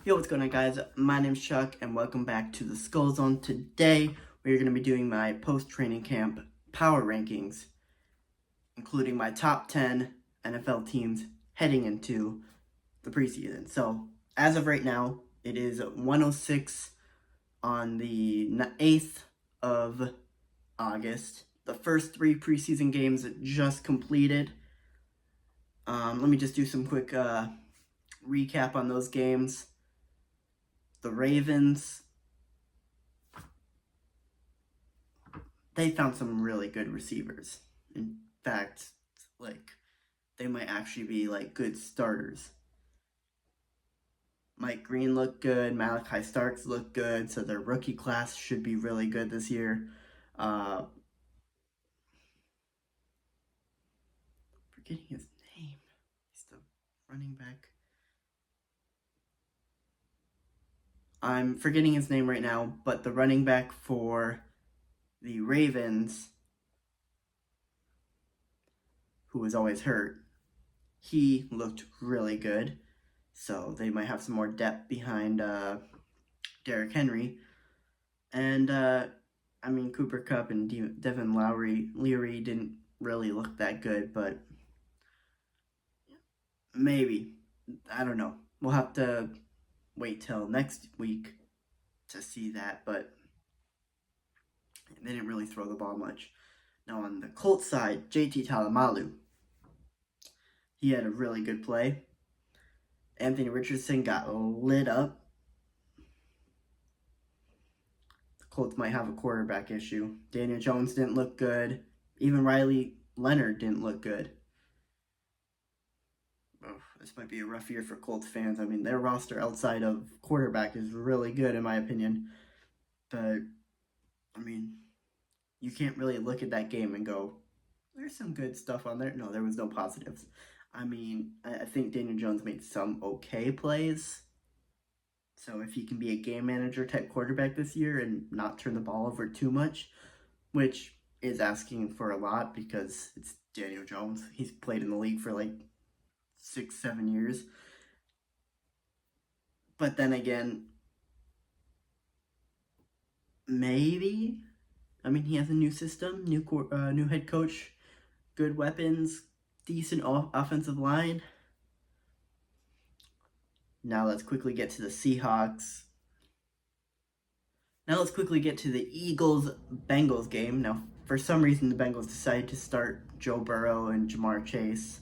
Yo, what's going on, guys? My name's Chuck, and welcome back to the Skull Zone. Today, we're going to be doing my post-training camp power rankings, including my top 10 NFL teams heading into the preseason. So, as of right now, it is 1:06 on the 8th of August. The first 3 preseason games just completed. Let me just do some quick recap on those games. The Ravens, they found some really good receivers. In fact, they might actually be good starters. Mike Green looked good, Malachi Starks looked good, so their rookie class should be really good this year. Forgetting his name. He's the running back. I'm forgetting his name right now, but the running back for the Ravens, who was always hurt, he looked really good. So they might have some more depth behind Derrick Henry. And, Cooper Kupp and Devin Leary didn't really look that good, but maybe. I don't know. We'll have to wait till next week to see that, but they didn't really throw the ball much. Now, on the Colts side, JT Talamalu, he had a really good play. Anthony Richardson got lit up. The Colts might have a quarterback issue. Daniel Jones didn't look good. Even Riley Leonard didn't look good. This might be a rough year for Colts fans. I mean, their roster outside of quarterback is really good, in my opinion. But, you can't really look at that game and go, there's some good stuff on there. No, there was no positives. I think Daniel Jones made some okay plays. So if he can be a game manager type quarterback this year and not turn the ball over too much, which is asking for a lot because it's Daniel Jones. He's played in the league for 6-7 years. But then again, maybe. He has a new system, new head coach, good weapons, decent offensive line. Now let's quickly get to the Seahawks. Now let's quickly get to the Eagles-Bengals game. Now, for some reason, the Bengals decided to start Joe Burrow and Jamar Chase.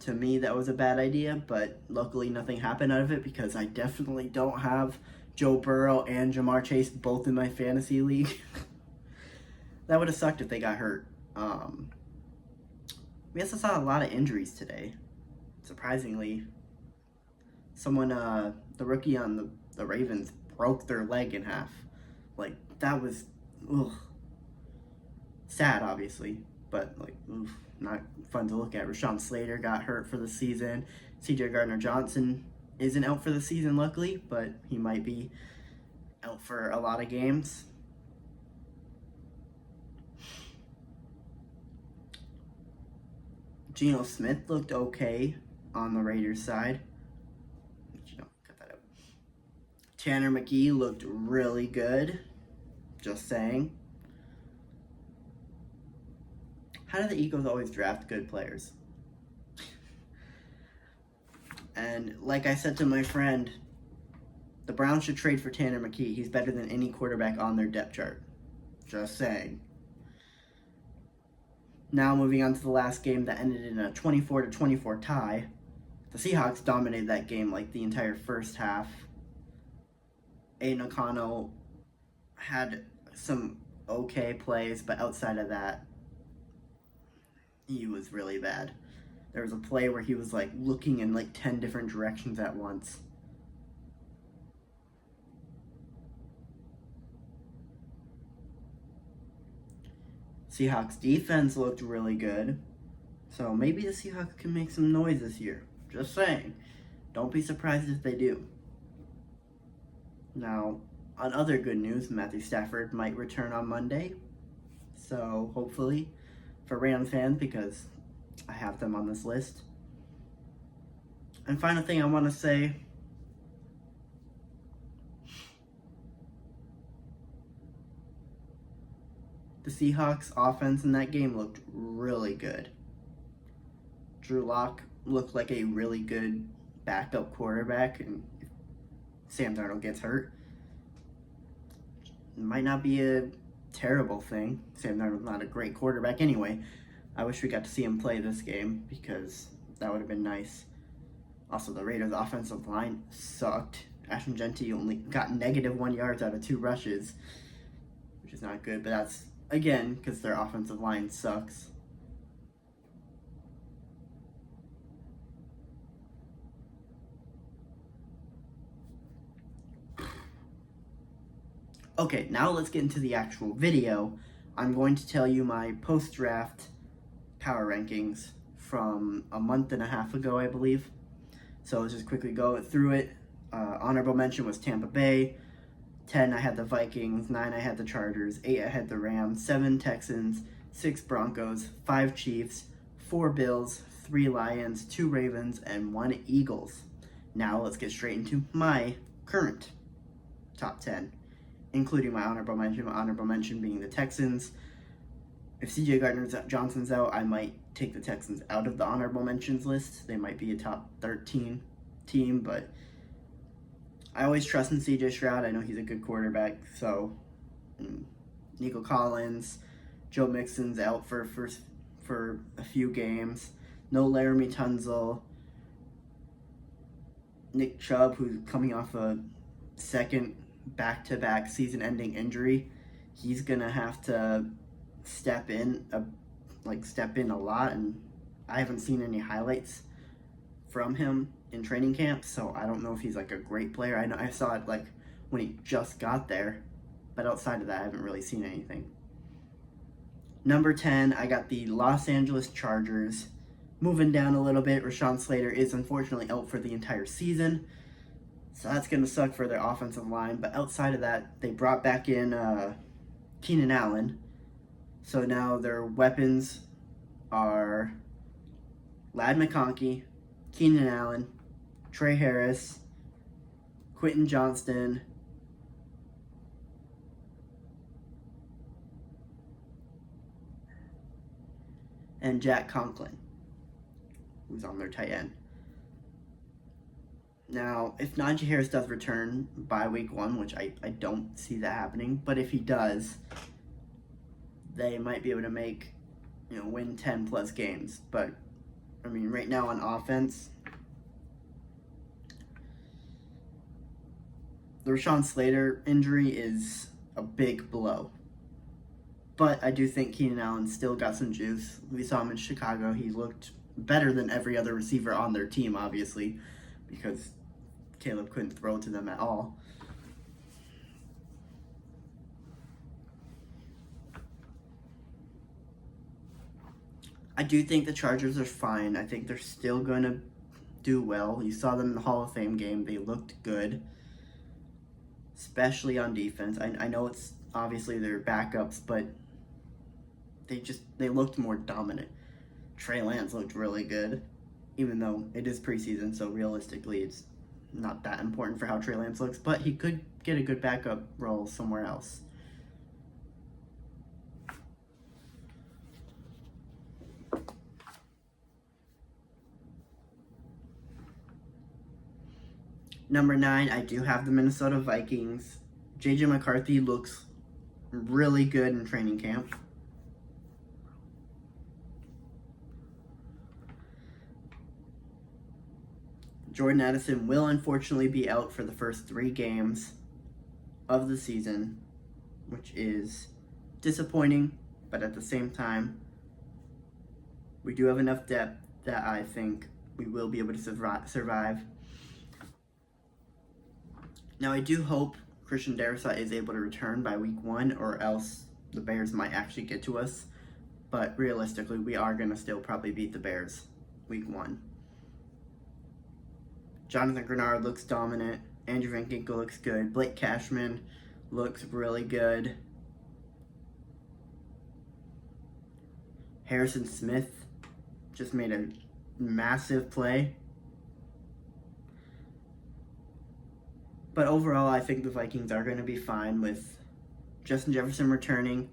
To me, that was a bad idea, but luckily nothing happened out of it because I definitely don't have Joe Burrow and Jamar Chase both in my fantasy league. That would have sucked if they got hurt. We also saw a lot of injuries today. Surprisingly, the rookie on the Ravens broke their leg in half. That was sad, obviously, but not fun to look at. Rashawn Slater got hurt for the season. C.J. Gardner-Johnson isn't out for the season, luckily, but he might be out for a lot of games. Geno Smith looked okay on the Raiders side. Cut that out. Tanner McKee looked really good. Just saying. How do the Eagles always draft good players? And like I said to my friend, the Browns should trade for Tanner McKee. He's better than any quarterback on their depth chart. Just saying. Now moving on to the last game that ended in a 24-24 tie. The Seahawks dominated that game the entire first half. Aiden O'Connell had some okay plays, but outside of that, he was really bad. There was a play where he was looking in 10 different directions at once. Seahawks defense looked really good. So maybe the Seahawks can make some noise this year. Just saying. Don't be surprised if they do. Now, on other good news, Matthew Stafford might return on Monday. So hopefully for Rams fans, because I have them on this list. And final thing I want to say, The Seahawks offense in that game looked really good. Drew Lock looked like a really good backup quarterback, and if Sam Darnold gets hurt, it might not be a terrible thing. Sam Darnold's not a great quarterback anyway. I wish we got to see him play this game because that would have been nice. Also, the Raiders' offensive line sucked. Ashton Genty only got -1 yards out of 2 rushes, which is not good, but that's, again, because their offensive line sucks. Okay, now let's get into the actual video. I'm going to tell you my post-draft power rankings from a month and a half ago, I believe. So let's just quickly go through it. Honorable mention was Tampa Bay. 10, I had the Vikings. 9, I had the Chargers. 8, I had the Rams. 7, Texans. 6, Broncos. 5, Chiefs. 4, Bills. 3, Lions. 2, Ravens. And 1, Eagles. Now let's get straight into my current top 10, including my honorable mention. My honorable mention being the Texans. If CJ Gardner-Johnson's out, I might take the Texans out of the honorable mentions list. They might be a top 13 team, but I always trust in CJ Stroud. I know he's a good quarterback. So, Nico Collins, Joe Mixon's out for a few games. No Laramie Tunzel. Nick Chubb, who's coming off a second back-to-back season-ending injury, he's gonna have to step in a lot, and I haven't seen any highlights from him in training camp, so I don't know if he's like a great player. I know I saw it like when he just got there, but outside of that, I haven't really seen anything. Number 10, I got the Los Angeles Chargers. Moving down a little bit, Rashawn Slater is unfortunately out for the entire season, so that's going to suck for their offensive line. But outside of that, they brought back in Keenan Allen. So now their weapons are Ladd McConkey, Keenan Allen, Trey Harris, Quentin Johnston, and Jack Conklin, who's on their tight end. Now, if Najee Harris does return by week 1, which I don't see that happening, but if he does, they might be able to win 10 plus games. But I mean, right now on offense, the Rashawn Slater injury is a big blow. But I do think Keenan Allen still got some juice. We saw him in Chicago. He looked better than every other receiver on their team, obviously, because Caleb couldn't throw to them at all. I do think the Chargers are fine. I think they're still going to do well. You saw them in the Hall of Fame game. They looked good, especially on defense. I know it's obviously their backups, but they looked more dominant. Trey Lance looked really good, even though it is preseason, so realistically it's not that important for how Trey Lance looks, but he could get a good backup role somewhere else. Number 9, I do have the Minnesota Vikings. J.J. McCarthy looks really good in training camp. Jordan Addison will unfortunately be out for the first 3 games of the season, which is disappointing, but at the same time, we do have enough depth that I think we will be able to survive. Now, I do hope Christian Darrisaw is able to return by week 1, or else the Bears might actually get to us. But realistically, we are going to still probably beat the Bears week 1. Jonathan Grenard looks dominant. Andrew Van Ginkel looks good. Blake Cashman looks really good. Harrison Smith just made a massive play. But overall, I think the Vikings are going to be fine with Justin Jefferson returning.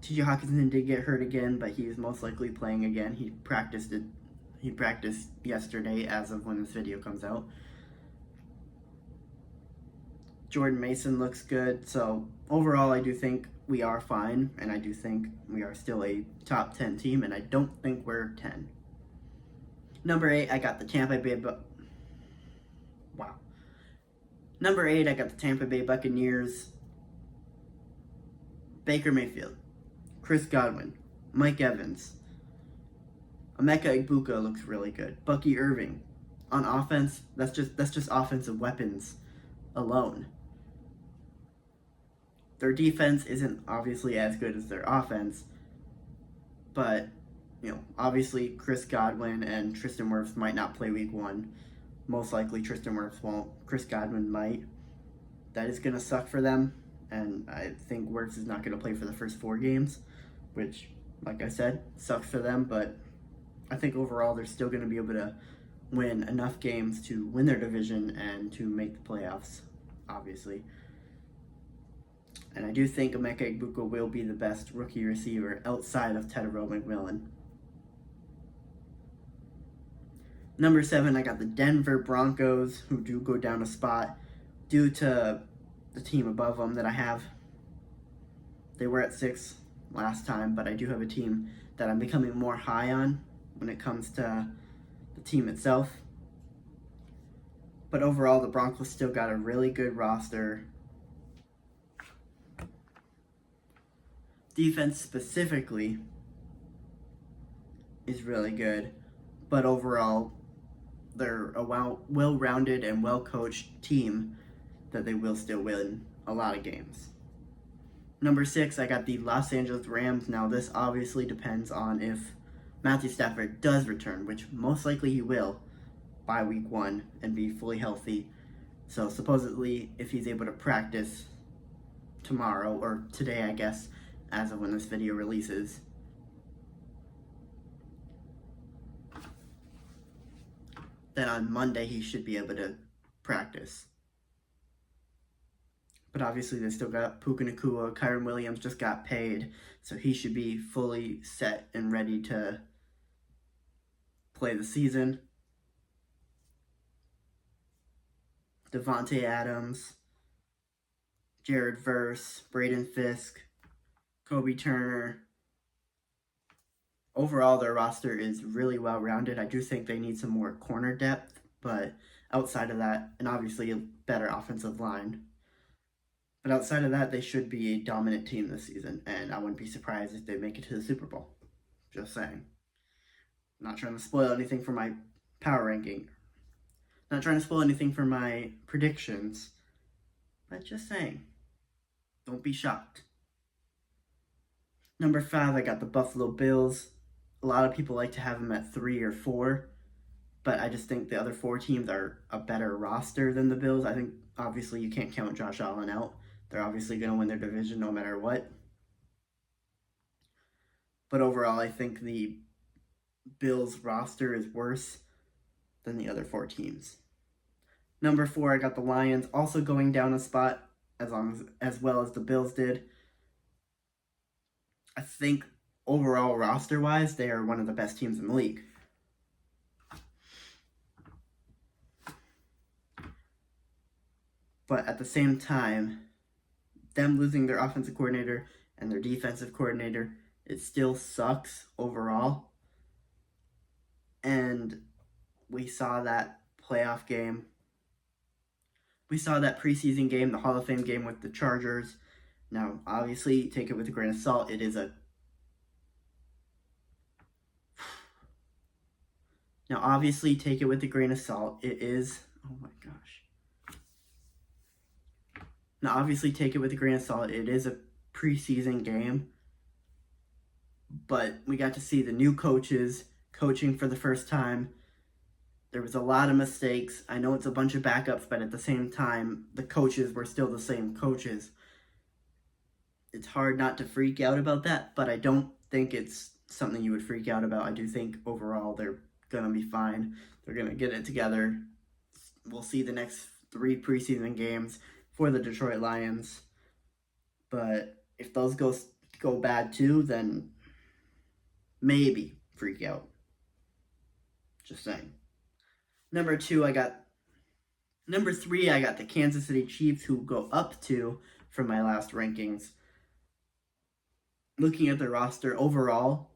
TJ Hawkinson did get hurt again, but he is most likely playing again. He practiced yesterday as of when this video comes out. Jordan Mason looks good. So overall, I do think we are fine, and I do think we are still a top 10 team, and I don't think we're 10. Number 8, I got the Tampa Bay Number 8, I got the Tampa Bay Buccaneers. Baker Mayfield, Chris Godwin, Mike Evans, Emeka Egbuka looks really good. Bucky Irving, on offense, that's just offensive weapons alone. Their defense isn't obviously as good as their offense, but obviously Chris Godwin and Tristan Wirfs might not play week 1. Most likely Tristan Wirfs won't. Chris Godwin might. That is going to suck for them, and I think Wirfs is not going to play for the first 4 games, which, like I said, sucks for them, but I think overall they're still going to be able to win enough games to win their division and to make the playoffs, obviously. And I do think Emeka Egbuka will be the best rookie receiver outside of Tedero McMillan. Number 7, I got the Denver Broncos, who do go down a spot due to the team above them that I have. They were at 6 last time, but I do have a team that I'm becoming more high on when it comes to the team itself. But overall, the Broncos still got a really good roster. Defense specifically is really good, but overall, they're a well-rounded and well-coached team that they will still win a lot of games. Number 6, I got the Los Angeles Rams. Now, this obviously depends on if Matthew Stafford does return, which most likely he will by week 1 and be fully healthy. So supposedly, if he's able to practice tomorrow, or today, I guess, as of when this video releases, then on Monday he should be able to practice. But obviously they still got Puka Nacua. Kyren Williams just got paid, so he should be fully set and ready to play the season. Devontae Adams, Jared Verse, Braden Fisk, Kobe Turner. Overall, their roster is really well-rounded. I do think they need some more corner depth, but outside of that, and obviously a better offensive line. But outside of that, they should be a dominant team this season, and I wouldn't be surprised if they make it to the Super Bowl. Just saying. Not trying to spoil anything for my power ranking. Not trying to spoil anything for my predictions, but just saying. Don't be shocked. Number 5, I got the Buffalo Bills. A lot of people like to have them at 3 or 4, but I just think the other 4 teams are a better roster than the Bills. I think, obviously, you can't count Josh Allen out. They're obviously going to win their division no matter what. But overall, I think the Bills roster is worse than the other 4 teams. Number 4, I got the Lions, also going down a spot as well as the Bills did. I think overall roster-wise, they are one of the best teams in the league. But at the same time, them losing their offensive coordinator and their defensive coordinator, it still sucks overall. And we saw that playoff game. We saw that preseason game, the Hall of Fame game with the Chargers. Now, obviously, take it with a grain of salt. It is a... Now, obviously, take it with a grain of salt. It is... Oh my gosh. Now, obviously, take it with a grain of salt. It is a preseason game. But we got to see the new coaches coaching for the first time. There was a lot of mistakes. I know it's a bunch of backups, but at the same time, the coaches were still the same coaches. It's hard not to freak out about that, but I don't think it's something you would freak out about. I do think overall they're going to be fine. They're going to get it together. We'll see the next 3 preseason games for the Detroit Lions. But if those go go bad too, then maybe freak out. Just saying. Number 3, I got the Kansas City Chiefs, who go up 2 from my last rankings. Looking at their roster overall,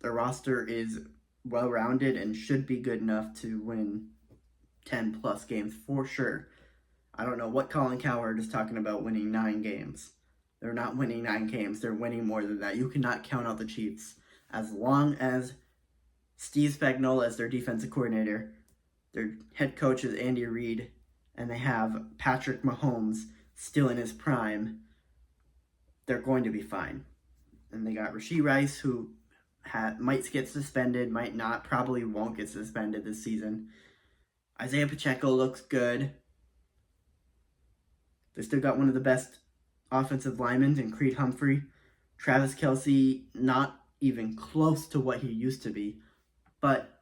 their roster is well-rounded and should be good enough to win 10 plus games for sure. I don't know what Colin Cowherd is talking about winning 9 games. They're not winning 9 games. They're winning more than that. You cannot count out the Chiefs. As long as Steve Spagnuolo is their defensive coordinator, their head coach is Andy Reid, and they have Patrick Mahomes still in his prime, they're going to be fine. And they got Rashee Rice, who might get suspended, might not, probably won't get suspended this season. Isaiah Pacheco looks good. They still got one of the best offensive linemen in Creed Humphrey. Travis Kelce, not even close to what he used to be, but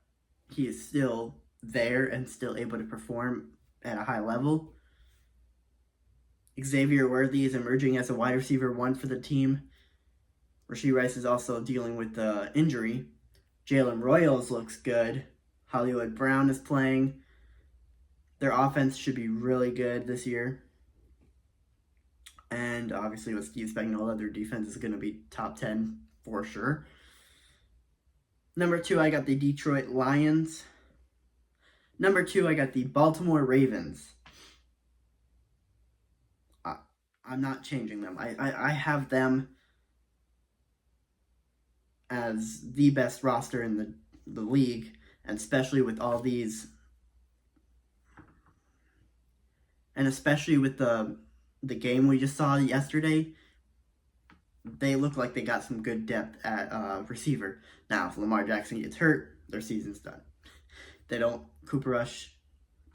he is still there and still able to perform at a high level. Xavier Worthy is emerging as a wide receiver 1 for the team. Rashee Rice is also dealing with the injury. Jalen Royals looks good. Hollywood Brown is playing. Their offense should be really good this year. And obviously with Steve Spagnuolo, their defense is going to be top 10 for sure. Number 2, I got the Detroit Lions. Number 2, I got the Baltimore Ravens. I'm not changing them. I have them as the best roster in the league, and especially with all these, and especially with the game we just saw yesterday, they look like they got some good depth at receiver. Now, if Lamar Jackson gets hurt, their season's done. They don't. Cooper Rush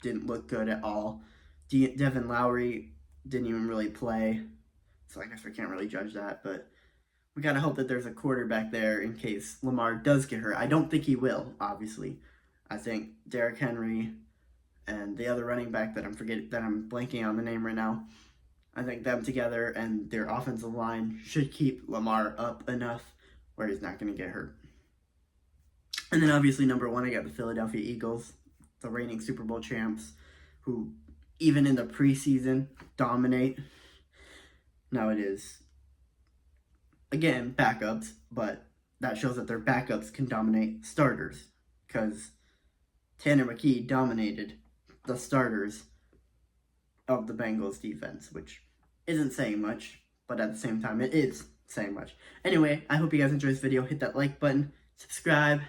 didn't look good at all. Devin Lowry didn't even really play, so I guess we can't really judge that, but we got to hope that there's a quarterback there in case Lamar does get hurt. I don't think he will, obviously. I think Derrick Henry and the other running back that I'm blanking on the name right now, I think them together and their offensive line should keep Lamar up enough where he's not going to get hurt. And then obviously number 1, I got the Philadelphia Eagles, the reigning Super Bowl champs, who even in the preseason dominate. Now it is, again, backups, but that shows that their backups can dominate starters, because Tanner McKee dominated the starters of the Bengals defense, which isn't saying much, but at the same time, it is saying much. Anyway, I hope you guys enjoyed this video. Hit that like button, subscribe.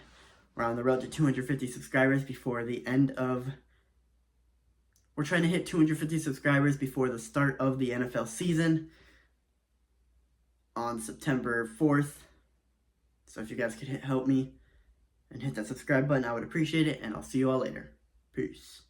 We're on the road to 250 subscribers before the end of... We're trying to hit 250 subscribers before the start of the NFL season on September 4th. So if you guys could help me and hit that subscribe button, I would appreciate it, and I'll see you all later. Peace.